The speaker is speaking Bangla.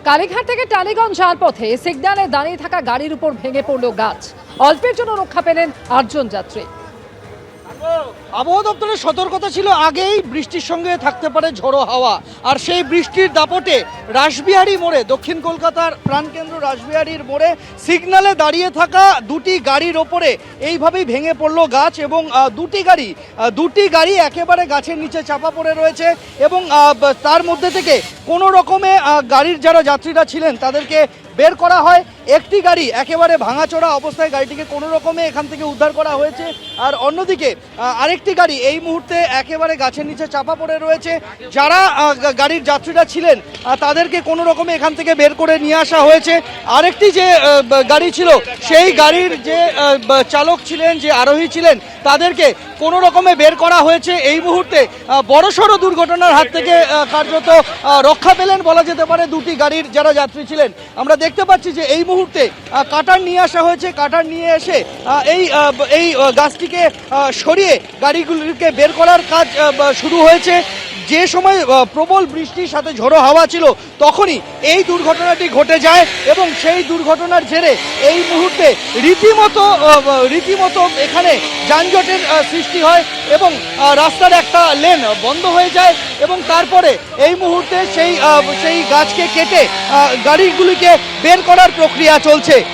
কালীঘাট থেকে টালিগঞ্জ যাওয়ার পথে সিগন্যালে দাঁড়িয়ে থাকা গাড়ির উপর ভেঙে পড়ল গাছ। অল্পের জন্য রক্ষা পেলেন 8 জন যাত্রী। আবহাওয়া দপ্তরের সতর্কতা ছিল আগেই বৃষ্টির সঙ্গে থাকতে পারে ঝোড়ো হাওয়া, আর সেই বৃষ্টির দাপটে রাসবিহারী মোড়ে, দক্ষিণ কলকাতার প্রাণকেন্দ্র রাসবিহারীর মোড়ে সিগন্যালে দাঁড়িয়ে থাকা দুটি গাড়ির ওপরে এইভাবেই ভেঙে পড়লো গাছ এবং দুটি গাড়ি একেবারে গাছের নিচে চাপা পড়ে রয়েছে এবং তার মধ্যে থেকে কোনো রকমে গাড়ির যারা যাত্রীরা ছিলেন তাদেরকে বের করা হয়। একটি গাড়ি একেবারে ভাঙাচোরা অবস্থায়, গাড়িটিকে কোনো রকমে এখান থেকে উদ্ধার করা হয়েছে, আর অন্যদিকে আরেকটি গাড়ি এই মুহূর্তে একেবারে গাছের নিচে চাপা পড়ে রয়েছে। যারা গাড়ির যাত্রীরা ছিলেন তাদেরকে কোনো রকমে এখান থেকে বের করে নিয়ে আসা হয়েছে। আরেকটি যে গাড়ি ছিল সেই গাড়ির যে চালক ছিলেন, যে আরোহী ছিলেন, তাদেরকে কোনো রকমে বের করা হয়েছে। এই মুহূর্তে বড়সড় দুর্ঘটনার হাত থেকে কার্যত রক্ষা পেলেন বলা যেতে পারে দুটি গাড়ির যারা যাত্রী ছিলেন। আমরা দেখতে পাচ্ছি যে এই মুহূর্তে কাটার নিয়ে আসা হয়েছে, কাটার নিয়ে এসে এই গাছটিকে সরিয়ে গাড়িগুলিকে বের করার কাজ শুরু হয়েছে। যে সময় প্রবল বৃষ্টির সাথে ঝোড়ো হাওয়া ছিল তখনই এই দুর্ঘটনাটি ঘটে যায় এবং সেই দুর্ঘটনার জেরে এই মুহূর্তে রীতিমতো এখানে যানজটের সৃষ্টি হয় এবং রাস্তার একটা লেন বন্ধ হয়ে যায় এবং তারপরে এই মুহূর্তে সেই গাছকে কেটে গাড়িগুলিকে বের করার প্রক্রিয়া চলছে।